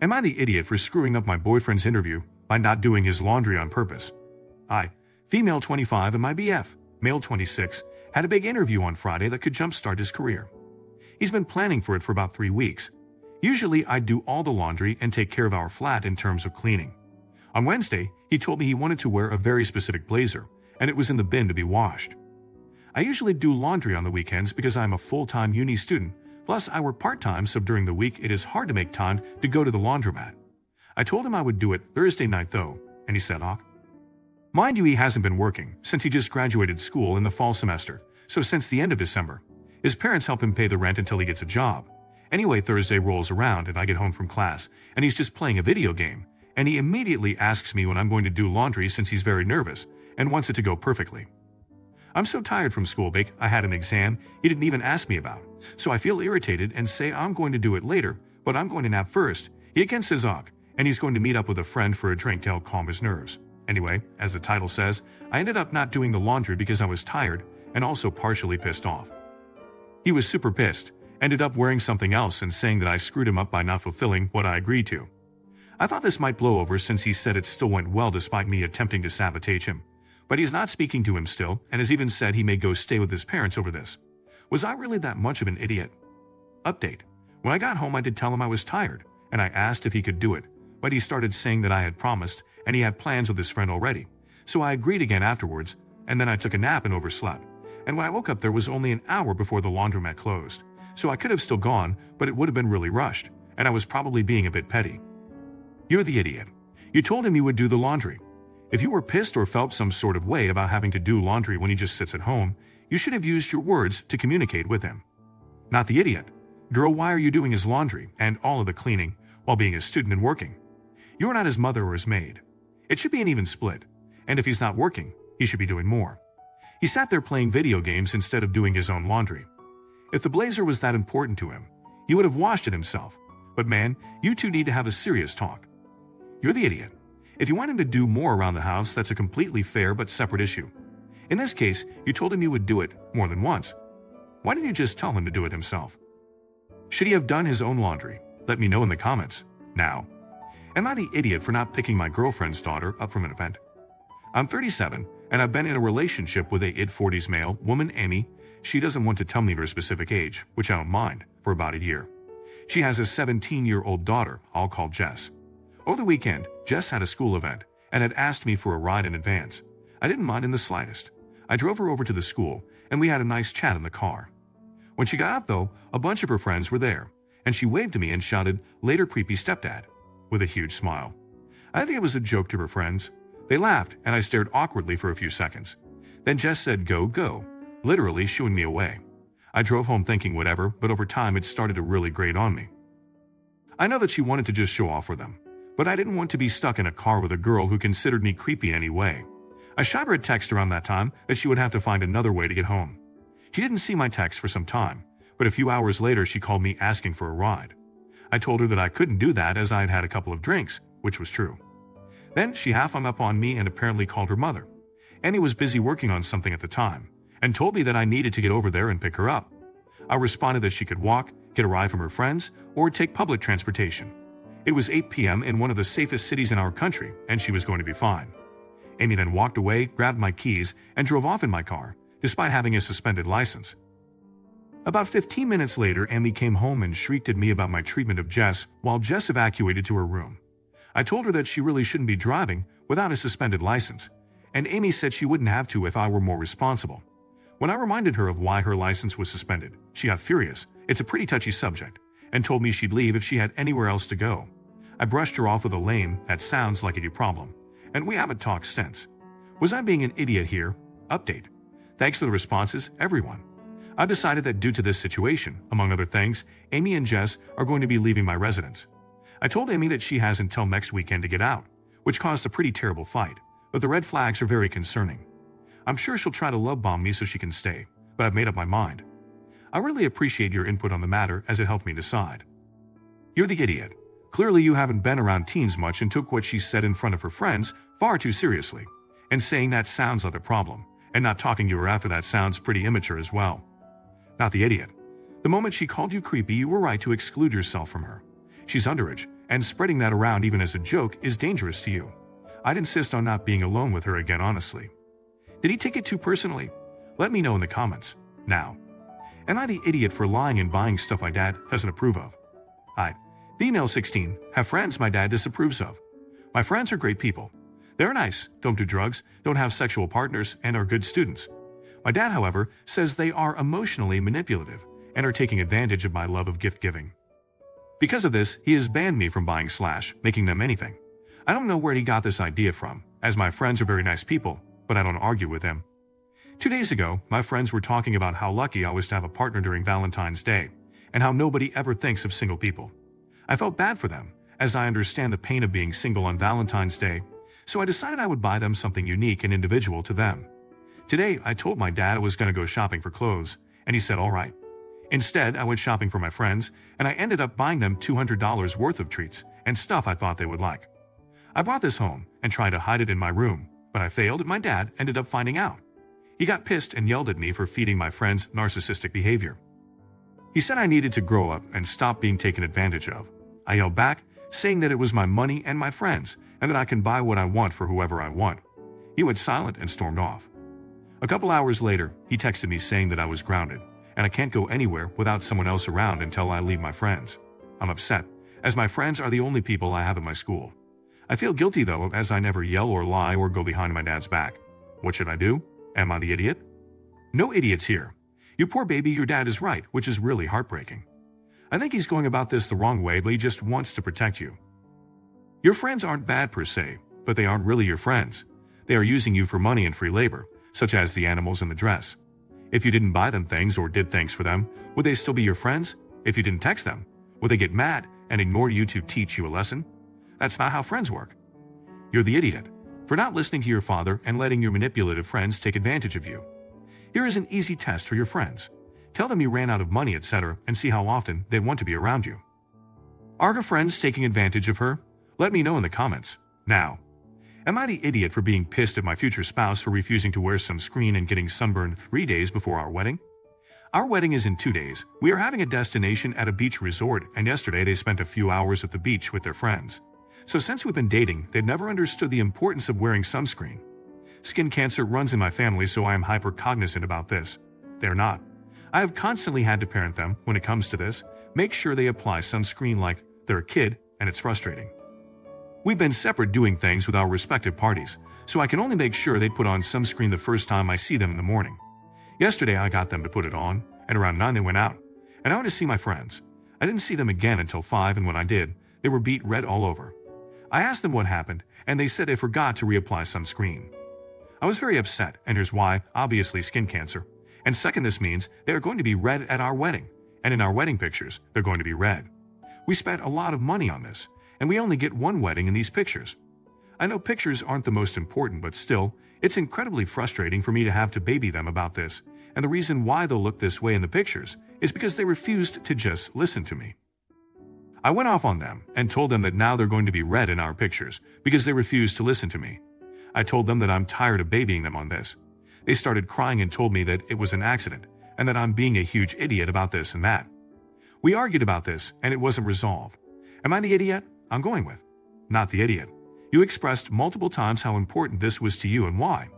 Am I the idiot for screwing up my boyfriend's interview by not doing his laundry on purpose? I, female 25 and my BF, male 26, had a big interview on Friday that could jumpstart his career. He's been planning for it for about 3 weeks. Usually I do all the laundry and take care of our flat in terms of cleaning. On Wednesday, he told me he wanted to wear a very specific blazer, and it was in the bin to be washed. I usually do laundry on the weekends because I'm a full-time uni student. Plus, I work part-time, so during the week it is hard to make time to go to the laundromat. I told him I would do it Thursday night though, and he said, Mind you, he hasn't been working since he just graduated school in the fall semester, so since the end of December. His parents help him pay the rent until he gets a job. Anyway, Thursday rolls around and I get home from class, and he's just playing a video game, and he immediately asks me when I'm going to do laundry since he's very nervous and wants it to go perfectly. I'm so tired from school break, I had an exam he didn't even ask me about, so I feel irritated and say I'm going to do it later, but I'm going to nap first. He again says and he's going to meet up with a friend for a drink to help calm his nerves. Anyway, as the title says, I ended up not doing the laundry because I was tired and also partially pissed off. He was super pissed, ended up wearing something else and saying that I screwed him up by not fulfilling what I agreed to. I thought this might blow over since he said it still went well despite me attempting to sabotage him. But he's not speaking to him still, and has even said he may go stay with his parents over this. Was I really that much of an idiot? Update. When I got home I did tell him I was tired, and I asked if he could do it, but he started saying that I had promised, and he had plans with his friend already. So I agreed again afterwards, and then I took a nap and overslept. And when I woke up there was only an hour before the laundromat closed. So I could have still gone, but it would have been really rushed, and I was probably being a bit petty. You're the idiot. You told him you would do the laundry. If you were pissed or felt some sort of way about having to do laundry when he just sits at home, you should have used your words to communicate with him. Not the idiot. Girl, why are you doing his laundry and all of the cleaning while being a student and working? You're not his mother or his maid. It should be an even split. And if he's not working, he should be doing more. He sat there playing video games instead of doing his own laundry. If the blazer was that important to him, he would have washed it himself. But man, you two need to have a serious talk. You're the idiot. If you want him to do more around the house, that's a completely fair but separate issue. In this case, you told him you would do it more than once. Why didn't you just tell him to do it himself? Should he have done his own laundry? Let me know in the comments. Now, am I the idiot for not picking my girlfriend's daughter up from an event? I'm 37, and I've been in a relationship with a mid-40s male woman, Amy. She doesn't want to tell me her specific age, which I don't mind, for about a year. She has a 17-year-old daughter I'll call Jess. Over the weekend, Jess had a school event and had asked me for a ride in advance. I didn't mind in the slightest. I drove her over to the school, and we had a nice chat in the car. When she got out, though, a bunch of her friends were there, and she waved to me and shouted, "Later, creepy stepdad," with a huge smile. I think it was a joke to her friends. They laughed, and I stared awkwardly for a few seconds. Then Jess said, "Go, go," literally shooing me away. I drove home thinking whatever, but over time it started to really grate on me. I know that she wanted to just show off for them, but I didn't want to be stuck in a car with a girl who considered me creepy in any way. I shot her a text around that time that she would have to find another way to get home. She didn't see my text for some time, but a few hours later she called me asking for a ride. I told her that I couldn't do that as I had had a couple of drinks, which was true. Then she half hung up on me and apparently called her mother. Annie was busy working on something at the time, and told me that I needed to get over there and pick her up. I responded that she could walk, get a ride from her friends, or take public transportation. It was 8 p.m. in one of the safest cities in our country, and she was going to be fine. Amy then walked away, grabbed my keys, and drove off in my car, despite having a suspended license. About 15 minutes later, Amy came home and shrieked at me about my treatment of Jess while Jess evacuated to her room. I told her that she really shouldn't be driving without a suspended license, and Amy said she wouldn't have to if I were more responsible. When I reminded her of why her license was suspended, she got furious. It's a pretty touchy subject, and told me she'd leave if she had anywhere else to go. I brushed her off with a lame, "That sounds like a you problem," and we haven't talked since. Was I being an idiot here? Update. Thanks for the responses, everyone. I've decided that due to this situation, among other things, Amy and Jess are going to be leaving my residence. I told Amy that she has until next weekend to get out, which caused a pretty terrible fight, but the red flags are very concerning. I'm sure she'll try to love bomb me so she can stay, but I've made up my mind. I really appreciate your input on the matter as it helped me decide. You're the idiot. Clearly you haven't been around teens much and took what she said in front of her friends far too seriously, and saying that sounds like a problem, and not talking to her after that sounds pretty immature as well. Not the idiot. The moment she called you creepy, you were right to exclude yourself from her. She's underage, and spreading that around even as a joke is dangerous to you. I'd insist on not being alone with her again, honestly. Did he take it too personally? Let me know in the comments. Now, am I the idiot for lying and buying stuff my dad doesn't approve of? I, female 16, have friends my dad disapproves of. My friends are great people. They're nice, don't do drugs, don't have sexual partners, and are good students. My dad, however, says they are emotionally manipulative and are taking advantage of my love of gift giving. Because of this, he has banned me from buying / making them anything. I don't know where he got this idea from, as my friends are very nice people, but I don't argue with them. 2 days ago, my friends were talking about how lucky I was to have a partner during Valentine's Day, and how nobody ever thinks of single people. I felt bad for them, as I understand the pain of being single on Valentine's Day, so I decided I would buy them something unique and individual to them. Today, I told my dad I was going to go shopping for clothes, and he said all right. Instead, I went shopping for my friends, and I ended up buying them $200 worth of treats and stuff I thought they would like. I brought this home and tried to hide it in my room, but I failed and my dad ended up finding out. He got pissed and yelled at me for feeding my friends narcissistic behavior. He said I needed to grow up and stop being taken advantage of. I yelled back, saying that it was my money and my friends, and that I can buy what I want for whoever I want. He went silent and stormed off. A couple hours later, he texted me saying that I was grounded, and I can't go anywhere without someone else around until I leave my friends. I'm upset, as my friends are the only people I have at my school. I feel guilty though, as I never yell or lie or go behind my dad's back. What should I do? Am I the idiot? No idiots here. You poor baby, your dad is right, which is really heartbreaking. I think he's going about this the wrong way, but he just wants to protect you. Your friends aren't bad per se, but they aren't really your friends. They are using you for money and free labor, such as the animals and the dress. If you didn't buy them things or did things for them, would they still be your friends? If you didn't text them, would they get mad and ignore you to teach you a lesson? That's not how friends work. You're the idiot for not listening to your father and letting your manipulative friends take advantage of you. Here is an easy test for your friends. Tell them you ran out of money, etc., and see how often they want to be around you. Are her friends taking advantage of her? Let me know in the comments. Now, am I the idiot for being pissed at my future spouse for refusing to wear sunscreen and getting sunburned 3 days before our wedding? Our wedding is in 2 days. We are having a destination at a beach resort, and yesterday they spent a few hours at the beach with their friends. So since we've been dating, they've never understood the importance of wearing sunscreen. Skin cancer runs in my family, so I am hyper-cognizant about this. They're not. I have constantly had to parent them when it comes to this. Make sure they apply sunscreen like they're a kid, and it's frustrating. We've been separate doing things with our respective parties, so I can only make sure they put on sunscreen the first time I see them in the morning. Yesterday I got them to put it on, and around 9 they went out, and I went to see my friends. I didn't see them again until 5, and when I did, they were beet red all over. I asked them what happened, and they said they forgot to reapply sunscreen. I was very upset, and here's why: obviously skin cancer. And second, this means they are going to be red at our wedding, and in our wedding pictures, they're going to be red. We spent a lot of money on this, and we only get one wedding in these pictures. I know pictures aren't the most important, but still, it's incredibly frustrating for me to have to baby them about this, and the reason why they'll look this way in the pictures is because they refused to just listen to me. I went off on them and told them that now they're going to be red in our pictures because they refused to listen to me. I told them that I'm tired of babying them on this. They started crying and told me that it was an accident and that I'm being a huge idiot about this and that. We argued about this and it wasn't resolved. Am I the idiot? I'm going with not the idiot. You expressed multiple times how important this was to you and why.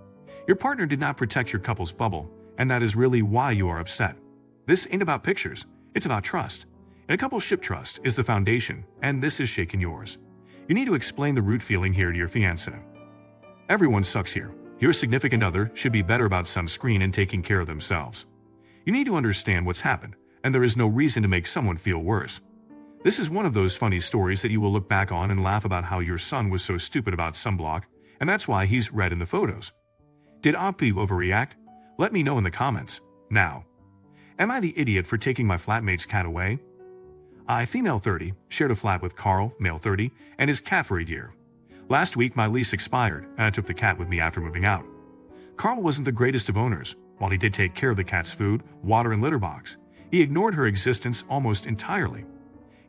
Your partner did not protect your couple's bubble, and that is really why you are upset. This ain't about pictures, it's about trust. In a couple's trust is the foundation, and this is shaking yours. You need to explain the root feeling here to your fiancé. Everyone sucks here. Your significant other should be better about sunscreen and taking care of themselves. You need to understand what's happened, and there is no reason to make someone feel worse. This is one of those funny stories that you will look back on and laugh about how your son was so stupid about sunblock, and that's why he's red in the photos. Did Apu overreact? Let me know in the comments. Now, am I the idiot for taking my flatmate's cat away? I, female 30, shared a flat with Carl, male 30, and his cat for a year. Last week, my lease expired, and I took the cat with me after moving out. Carl wasn't the greatest of owners. While he did take care of the cat's food, water, and litter box, he ignored her existence almost entirely.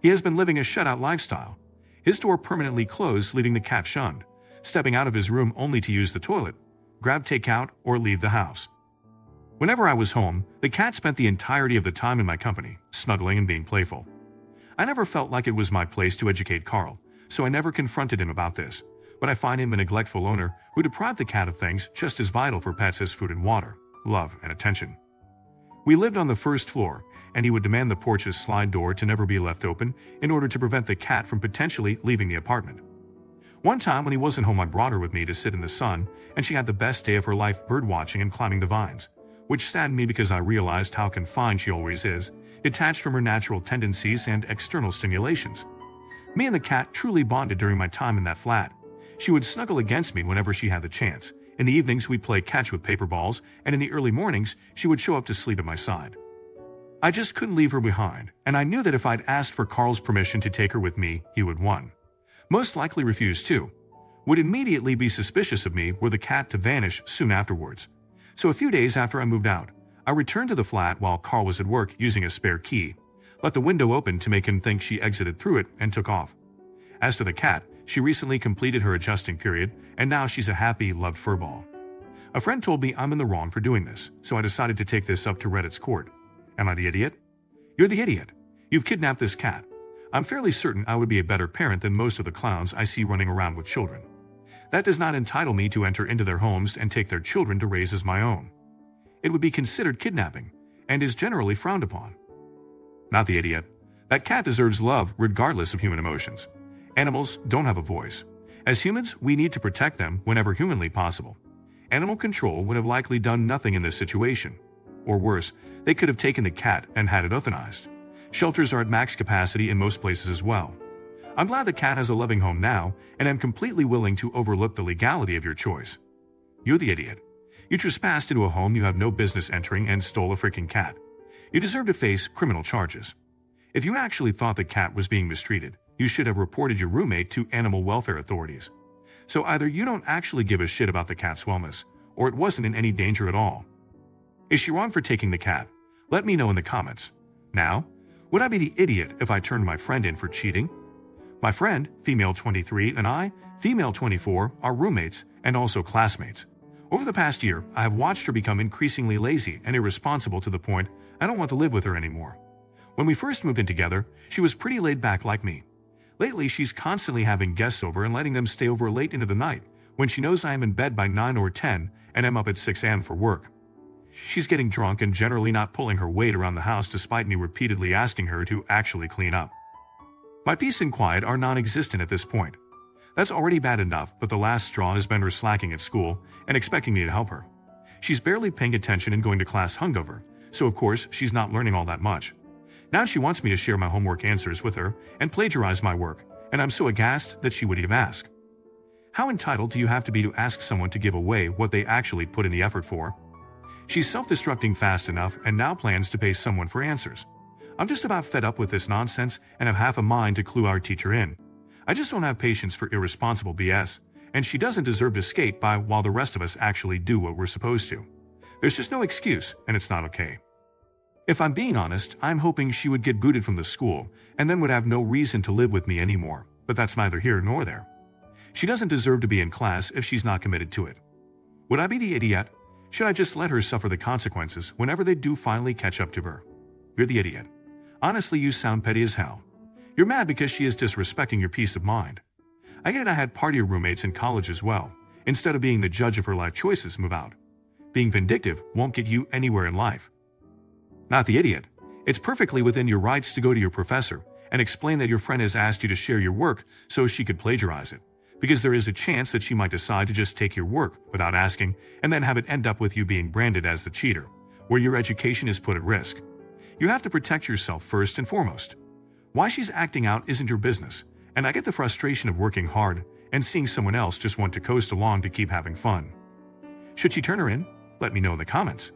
He has been living a shutout lifestyle. His door permanently closed, leaving the cat shunned, stepping out of his room only to use the toilet, grab takeout, or leave the house. Whenever I was home, the cat spent the entirety of the time in my company, snuggling and being playful. I never felt like it was my place to educate Carl, so I never confronted him about this, but I find him a neglectful owner who deprived the cat of things just as vital for pets as food and water, love and attention. We lived on the first floor, and he would demand the porch's slide door to never be left open in order to prevent the cat from potentially leaving the apartment. One time when he wasn't home, I brought her with me to sit in the sun, and she had the best day of her life birdwatching and climbing the vines, which saddened me because I realized how confined she always is, detached from her natural tendencies and external stimulations. Me and the cat truly bonded during my time in that flat. She would snuggle against me whenever she had the chance. In the evenings, we'd play catch with paper balls, and in the early mornings, she would show up to sleep at my side. I just couldn't leave her behind, and I knew that if I'd asked for Carl's permission to take her with me, he would, one, most likely refuse to, would immediately be suspicious of me were the cat to vanish soon afterwards. So a few days after I moved out, I returned to the flat while Carl was at work using a spare key, let the window open to make him think she exited through it, and took off. As for the cat, she recently completed her adjusting period, and now she's a happy, loved furball. A friend told me I'm in the wrong for doing this, so I decided to take this up to Reddit's court. Am I the idiot? You're the idiot. You've kidnapped this cat. I'm fairly certain I would be a better parent than most of the clowns I see running around with children. That does not entitle me to enter into their homes and take their children to raise as my own. It would be considered kidnapping, and is generally frowned upon. Not the idiot. That cat deserves love regardless of human emotions. Animals don't have a voice. As humans, we need to protect them whenever humanly possible. Animal control would have likely done nothing in this situation. Or worse, they could have taken the cat and had it euthanized. Shelters are at max capacity in most places as well. I'm glad the cat has a loving home now, and I'm completely willing to overlook the legality of your choice. You're the idiot. You trespassed into a home you have no business entering and stole a freaking cat. You deserve to face criminal charges. If you actually thought the cat was being mistreated, you should have reported your roommate to animal welfare authorities. So either you don't actually give a shit about the cat's wellness, or it wasn't in any danger at all. Is she wrong for taking the cat? Let me know in the comments. Now, would I be the idiot if I turned my friend in for cheating? My friend, female 23, and I, female 24, are roommates and also classmates. Over the past year, I have watched her become increasingly lazy and irresponsible to the point I don't want to live with her anymore. When we first moved in together, she was pretty laid back like me. Lately, she's constantly having guests over and letting them stay over late into the night when she knows I am in bed by 9 or 10 and am up at 6 a.m. for work. She's getting drunk and generally not pulling her weight around the house despite me repeatedly asking her to actually clean up. My peace and quiet are non-existent at this point. That's already bad enough, but the last straw has been her slacking at school and expecting me to help her. She's barely paying attention and going to class hungover, so of course she's not learning all that much. Now she wants me to share my homework answers with her and plagiarize my work, and I'm so aghast that she would even ask. How entitled do you have to be to ask someone to give away what they actually put in the effort for? She's self-destructing fast enough and now plans to pay someone for answers. I'm just about fed up with this nonsense and have half a mind to clue our teacher in. I just don't have patience for irresponsible BS, and she doesn't deserve to skate by while the rest of us actually do what we're supposed to. There's just no excuse, and it's not okay. If I'm being honest, I'm hoping she would get booted from the school and then would have no reason to live with me anymore, but that's neither here nor there. She doesn't deserve to be in class if she's not committed to it. Would I be the idiot? Should I just let her suffer the consequences whenever they do finally catch up to her? You're the idiot. Honestly, you sound petty as hell. You're mad because she is disrespecting your peace of mind. I get it, I had partier roommates in college as well. Instead of being the judge of her life choices, move out. Being vindictive won't get you anywhere in life. Not the idiot. It's perfectly within your rights to go to your professor and explain that your friend has asked you to share your work so she could plagiarize it, because there is a chance that she might decide to just take your work without asking and then have it end up with you being branded as the cheater, where your education is put at risk. You have to protect yourself first and foremost. Why she's acting out isn't your business, and I get the frustration of working hard and seeing someone else just want to coast along to keep having fun. Should she turn her in? Let me know in the comments.